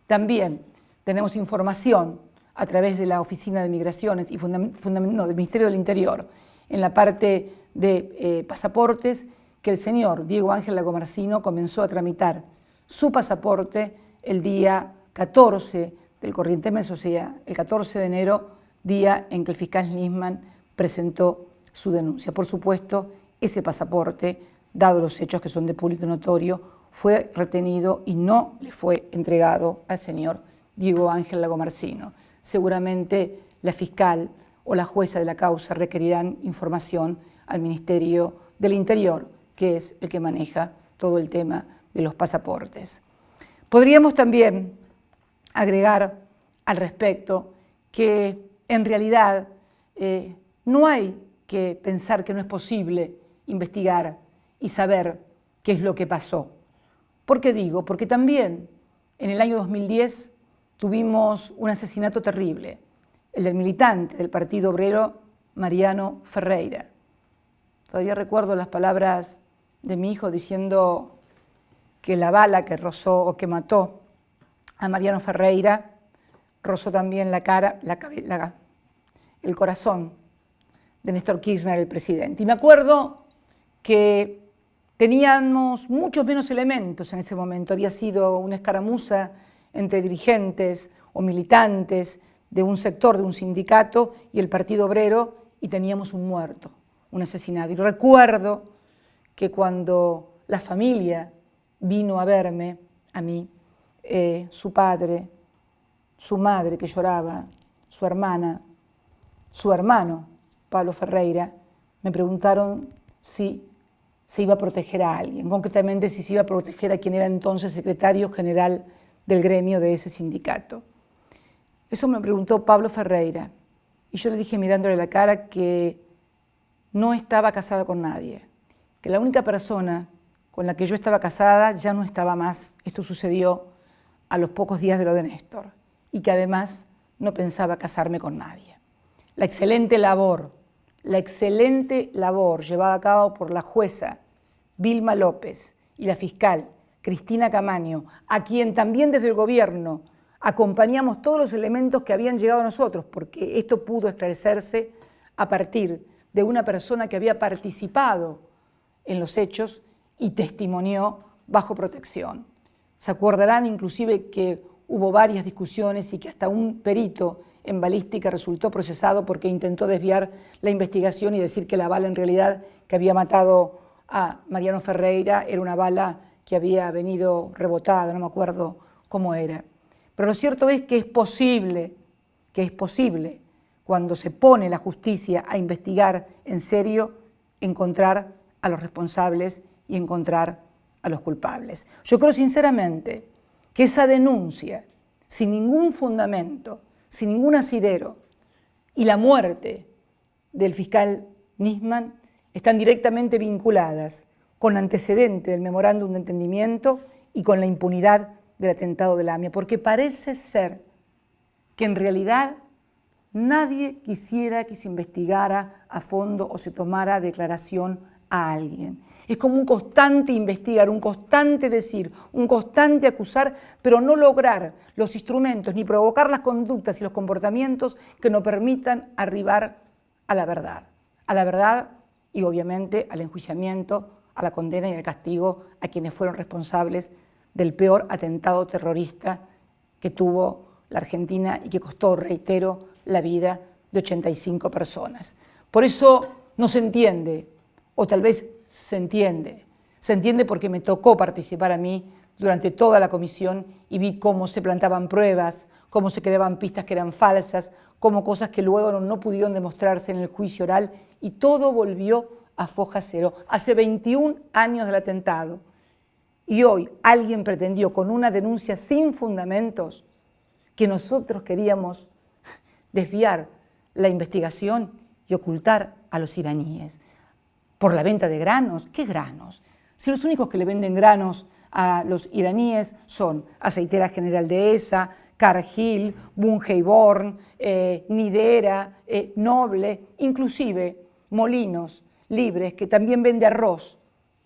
también tenemos información a través de la Oficina de Migraciones y del Ministerio del Interior en la parte de pasaportes que el señor Diego Ángel Lagomarsino comenzó a tramitar su pasaporte el día 14 del corriente mes, o sea, el 14 de enero, día en que el fiscal Nisman presentó su denuncia. Por supuesto, ese pasaporte, dado los hechos que son de público notorio, fue retenido y no le fue entregado al señor Diego Ángel Lagomarsino. Seguramente la fiscal o la jueza de la causa requerirán información al Ministerio del Interior, que es el que maneja todo el tema de los pasaportes. Podríamos también agregar al respecto que en realidad no hay que pensar que no es posible investigar y saber qué es lo que pasó. ¿Por qué digo? Porque también en el año 2010 tuvimos un asesinato terrible, el del militante del Partido Obrero Mariano Ferreira. Todavía recuerdo las palabras de mi hijo diciendo que la bala que rozó o que mató a Mariano Ferreira rozó también la cara, el corazón de Néstor Kirchner, el presidente. Y me acuerdo que teníamos muchos menos elementos en ese momento. Había sido una escaramuza entre dirigentes o militantes de un sector, de un sindicato y el Partido Obrero, y teníamos un muerto, un asesinado. Y recuerdo que cuando la familia vino a verme, a mí, su padre, su madre que lloraba, su hermana, su hermano, Pablo Ferreira, me preguntaron si se iba a proteger a alguien, concretamente si se iba a proteger a quien era entonces secretario general del gremio de ese sindicato. Eso me preguntó Pablo Ferreira y yo le dije mirándole la cara que no estaba casada con nadie, que la única persona con la que yo estaba casada ya no estaba más. Esto sucedió a los pocos días de lo de Néstor y que además no pensaba casarme con nadie. La excelente labor llevada a cabo por la jueza Vilma López y la fiscal Cristina Camaño, a quien también desde el gobierno acompañamos todos los elementos que habían llegado a nosotros, porque esto pudo esclarecerse a partir de una persona que había participado en los hechos y testimonió bajo protección. Se acordarán inclusive que hubo varias discusiones y que hasta un perito en balística resultó procesado porque intentó desviar la investigación y decir que la bala en realidad que había matado a Mariano Ferreira era una bala que había venido rebotada, no me acuerdo cómo era. Pero lo cierto es que es posible, cuando se pone la justicia a investigar en serio, encontrar a los responsables y encontrar a los culpables. Yo creo sinceramente que esa denuncia, sin ningún fundamento, sin ningún asidero, y la muerte del fiscal Nisman están directamente vinculadas con antecedente del memorándum de entendimiento y con la impunidad del atentado de la AMIA, porque parece ser que en realidad nadie quisiera que se investigara a fondo o se tomara declaración a alguien. Es como un constante investigar, un constante decir, un constante acusar, pero no lograr los instrumentos ni provocar las conductas y los comportamientos que nos permitan arribar a la verdad y obviamente al enjuiciamiento, a la condena y al castigo a quienes fueron responsables del peor atentado terrorista que tuvo la Argentina y que costó, reitero, la vida de 85 personas. Por eso no se entiende, o tal vez se entiende porque me tocó participar a mí durante toda la comisión y vi cómo se plantaban pruebas, cómo se creaban pistas que eran falsas, cómo cosas que luego no pudieron demostrarse en el juicio oral, y todo volvió a foja cero. Hace 21 años del atentado, y hoy alguien pretendió, con una denuncia sin fundamentos, que nosotros queríamos desviar la investigación y ocultar a los iraníes por la venta de granos. ¿Qué granos? Si los únicos que le venden granos a los iraníes son Aceitera General Dehesa, Cargill, Bunge y Born, Nidera, Noble, inclusive Molinos Libres, que también vende arroz,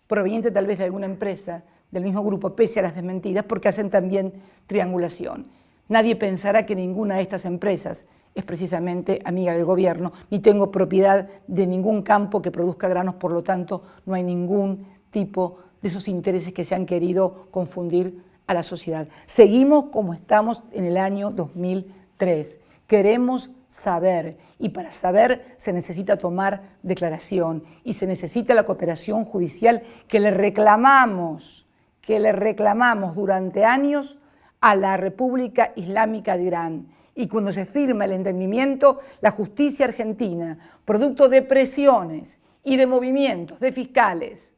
proveniente tal vez de alguna empresa del mismo grupo, pese a las desmentidas, porque hacen también triangulación. Nadie pensará que ninguna de estas empresas es precisamente amiga del gobierno, ni tengo propiedad de ningún campo que produzca granos, por lo tanto no hay ningún tipo de esos intereses que se han querido confundir a la sociedad. Seguimos como estamos en el año 2003. Queremos saber, y para saber se necesita tomar declaración y se necesita la cooperación judicial que le reclamamos durante años a la República Islámica de Irán. Y cuando se firma el entendimiento, la justicia argentina, producto de presiones y de movimientos de fiscales,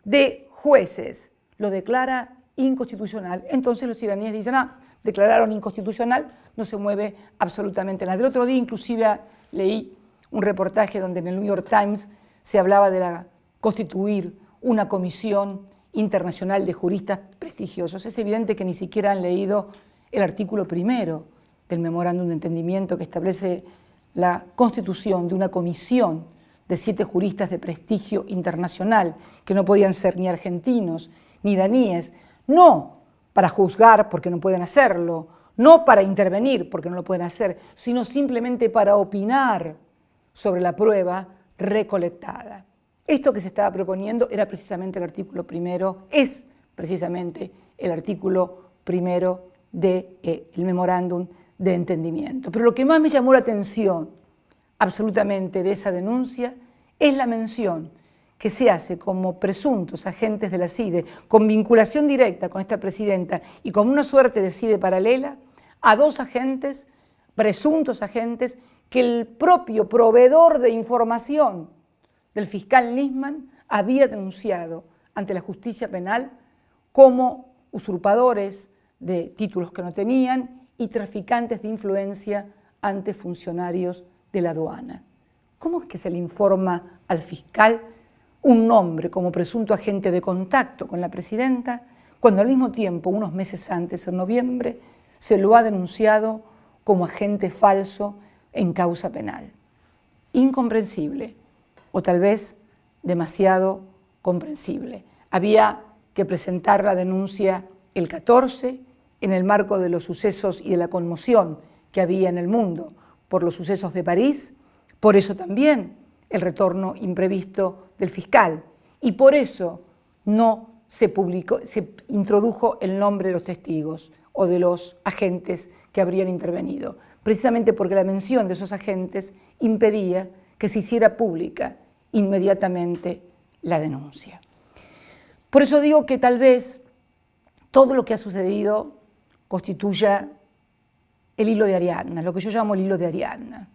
de jueces, lo declara inconstitucional. Entonces los iraníes dicen, declararon inconstitucional, no se mueve absolutamente nada. El otro día inclusive leí un reportaje donde en el New York Times se hablaba de constituir una comisión internacional de juristas prestigiosos. Es evidente que ni siquiera han leído el artículo primero del memorándum de entendimiento que establece la constitución de una comisión de 7 juristas de prestigio internacional, que no podían ser ni argentinos ni iraníes, no para juzgar porque no pueden hacerlo, no para intervenir porque no lo pueden hacer, sino simplemente para opinar sobre la prueba recolectada. Esto que se estaba proponiendo era precisamente el artículo primero, es precisamente el artículo primero del memorándum de entendimiento. Pero lo que más me llamó la atención absolutamente de esa denuncia es la mención que se hace como presuntos agentes de la CIDE, con vinculación directa con esta presidenta y con una suerte de CIDE paralela, a 2 agentes, presuntos agentes, que el propio proveedor de información del fiscal Nisman había denunciado ante la justicia penal como usurpadores de títulos que no tenían y traficantes de influencia ante funcionarios de la aduana. ¿Cómo es que se le informa al fiscal un nombre como presunto agente de contacto con la presidenta, cuando al mismo tiempo, unos meses antes, en noviembre, se lo ha denunciado como agente falso en causa penal? Incomprensible, o tal vez demasiado comprensible. Había que presentar la denuncia el 14 en el marco de los sucesos y de la conmoción que había en el mundo por los sucesos de París, por eso también el retorno imprevisto del fiscal, y por eso no se introdujo el nombre de los testigos o de los agentes que habrían intervenido, precisamente porque la mención de esos agentes impedía que se hiciera pública inmediatamente la denuncia. Por eso digo que tal vez todo lo que ha sucedido constituya el hilo de Ariadna, lo que yo llamo el hilo de Ariadna.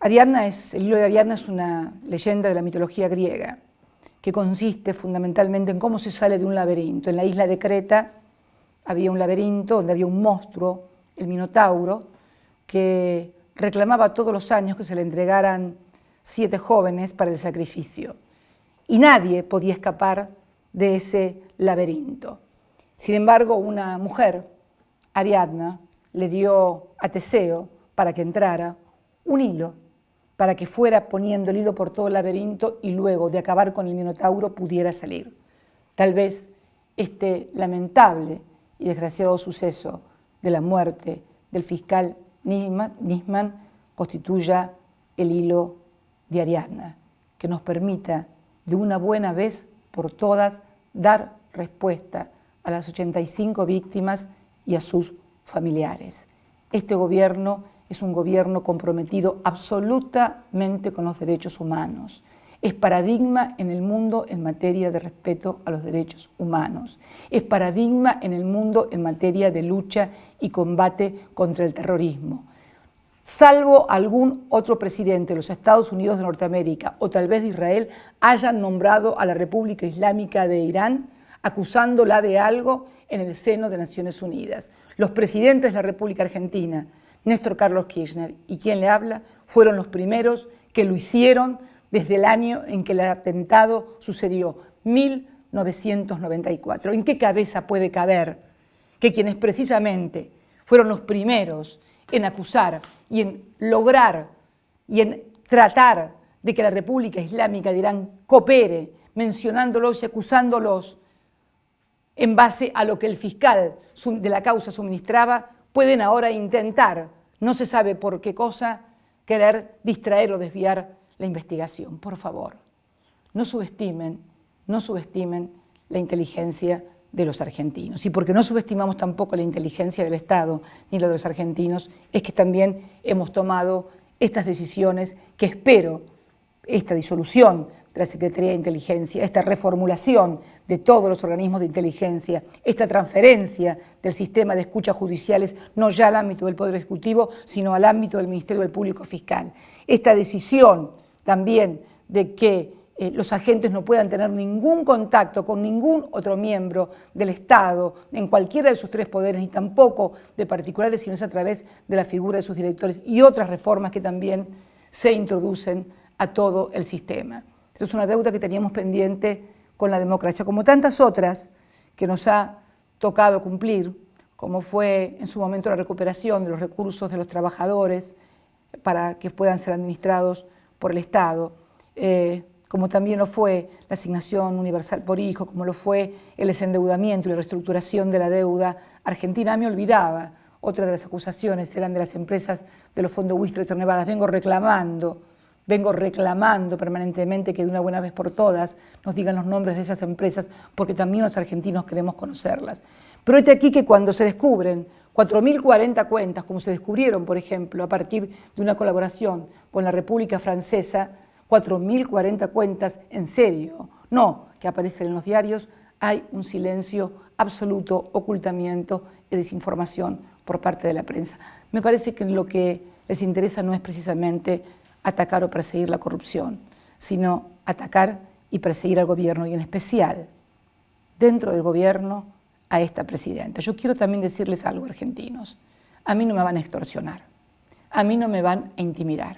El hilo de Ariadna es una leyenda de la mitología griega que consiste fundamentalmente en cómo se sale de un laberinto. En la isla de Creta había un laberinto donde había un monstruo, el Minotauro, que reclamaba todos los años que se le entregaran 7 jóvenes para el sacrificio. Y nadie podía escapar de ese laberinto. Sin embargo, una mujer, Ariadna, le dio a Teseo, para que entrara, un hilo, para que fuera poniendo el hilo por todo el laberinto y luego de acabar con el Minotauro pudiera salir. Tal vez este lamentable y desgraciado suceso de la muerte del fiscal Nisman constituya el hilo de Ariadna, que nos permita de una buena vez por todas dar respuesta a las 85 víctimas y a sus familiares. Este gobierno es un gobierno comprometido absolutamente con los derechos humanos. Es paradigma en el mundo en materia de respeto a los derechos humanos. Es paradigma en el mundo en materia de lucha y combate contra el terrorismo. Salvo algún otro presidente de los Estados Unidos de Norteamérica o tal vez de Israel, hayan nombrado a la República Islámica de Irán acusándola de algo en el seno de Naciones Unidas. Los presidentes de la República Argentina, Néstor Carlos Kirchner y quien le habla, fueron los primeros que lo hicieron desde el año en que el atentado sucedió, 1994. ¿En qué cabeza puede caber que quienes precisamente fueron los primeros en acusar y en lograr y en tratar de que la República Islámica de Irán coopere, mencionándolos y acusándolos en base a lo que el fiscal de la causa suministraba, pueden ahora intentar, no se sabe por qué cosa, querer distraer o desviar la investigación? Por favor, no subestimen la inteligencia de los argentinos. Y porque no subestimamos tampoco la inteligencia del Estado ni la de los argentinos, es que también hemos tomado estas decisiones que espero, esta disolución de la Secretaría de Inteligencia, esta reformulación de todos los organismos de inteligencia, esta transferencia del sistema de escuchas judiciales, no ya al ámbito del Poder Ejecutivo, sino al ámbito del Ministerio del Público Fiscal. Esta decisión también de que los agentes no puedan tener ningún contacto con ningún otro miembro del Estado en cualquiera de sus tres poderes, ni tampoco de particulares, sino es a través de la figura de sus directores y otras reformas que también se introducen a todo el sistema. Esto es una deuda que teníamos pendiente con la democracia, como tantas otras que nos ha tocado cumplir, como fue en su momento la recuperación de los recursos de los trabajadores para que puedan ser administrados por el Estado, como también lo fue la asignación universal por hijo, como lo fue el desendeudamiento y la reestructuración de la deuda argentina. Me olvidaba, otra de las acusaciones eran de las empresas de los fondos Wistrich Nevadas. Vengo reclamando permanentemente que de una buena vez por todas nos digan los nombres de esas empresas, porque también los argentinos queremos conocerlas. Pero es aquí que cuando se descubren 4.040 cuentas, como se descubrieron, por ejemplo, a partir de una colaboración con la República Francesa, 4.040 cuentas en serio, no que aparecen en los diarios, hay un silencio absoluto, ocultamiento y desinformación por parte de la prensa. Me parece que lo que les interesa no es precisamente atacar o perseguir la corrupción, sino atacar y perseguir al gobierno y en especial, dentro del gobierno, a esta presidenta. Yo quiero también decirles algo, argentinos. A mí no me van a extorsionar, a mí no me van a intimidar.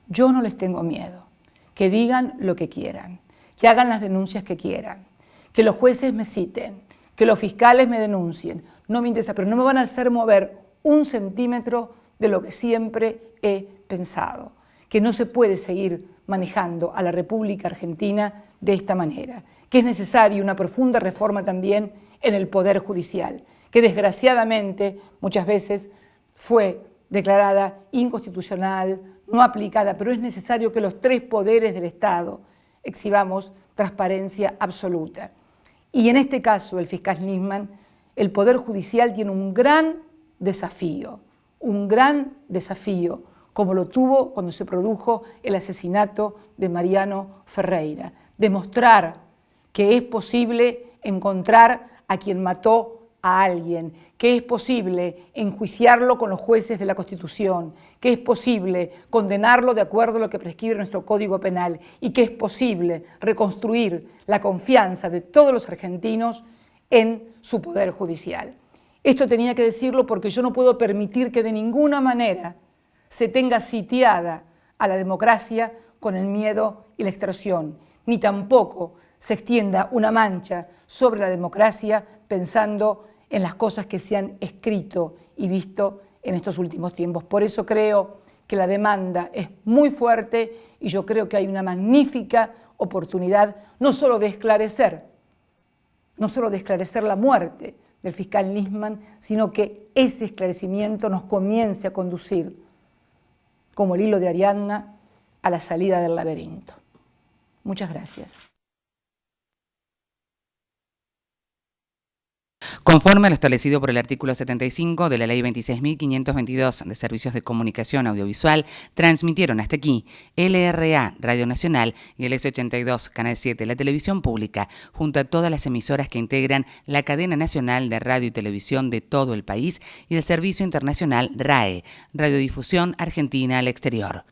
Yo no les tengo miedo. Que digan lo que quieran, que hagan las denuncias que quieran, que los jueces me citen, que los fiscales me denuncien. No me interesa, pero no me van a hacer mover un centímetro de lo que siempre he pensado, que no se puede seguir manejando a la República Argentina de esta manera, que es necesaria una profunda reforma también en el Poder Judicial, que desgraciadamente muchas veces fue declarada inconstitucional, no aplicada, pero es necesario que los tres poderes del Estado exhibamos transparencia absoluta. Y en este caso, el fiscal Nisman, el Poder Judicial tiene un gran desafío, como lo tuvo cuando se produjo el asesinato de Mariano Ferreira, demostrar que es posible encontrar a quien mató a alguien, que es posible enjuiciarlo con los jueces de la Constitución, que es posible condenarlo de acuerdo a lo que prescribe nuestro Código Penal y que es posible reconstruir la confianza de todos los argentinos en su Poder Judicial. Esto tenía que decirlo porque yo no puedo permitir que de ninguna manera se tenga sitiada a la democracia con el miedo y la extorsión, ni tampoco se extienda una mancha sobre la democracia pensando en las cosas que se han escrito y visto en estos últimos tiempos. Por eso creo que la demanda es muy fuerte y yo creo que hay una magnífica oportunidad no solo de esclarecer la muerte del fiscal Nisman, sino que ese esclarecimiento nos comience a conducir, como el hilo de Ariadna, a la salida del laberinto. Muchas gracias. Conforme a lo establecido por el artículo 75 de la Ley 26.522 de Servicios de Comunicación Audiovisual, transmitieron hasta aquí LRA Radio Nacional y el S82 Canal 7 la Televisión Pública, junto a todas las emisoras que integran la cadena nacional de radio y televisión de todo el país y el Servicio Internacional RAE, Radiodifusión Argentina al Exterior.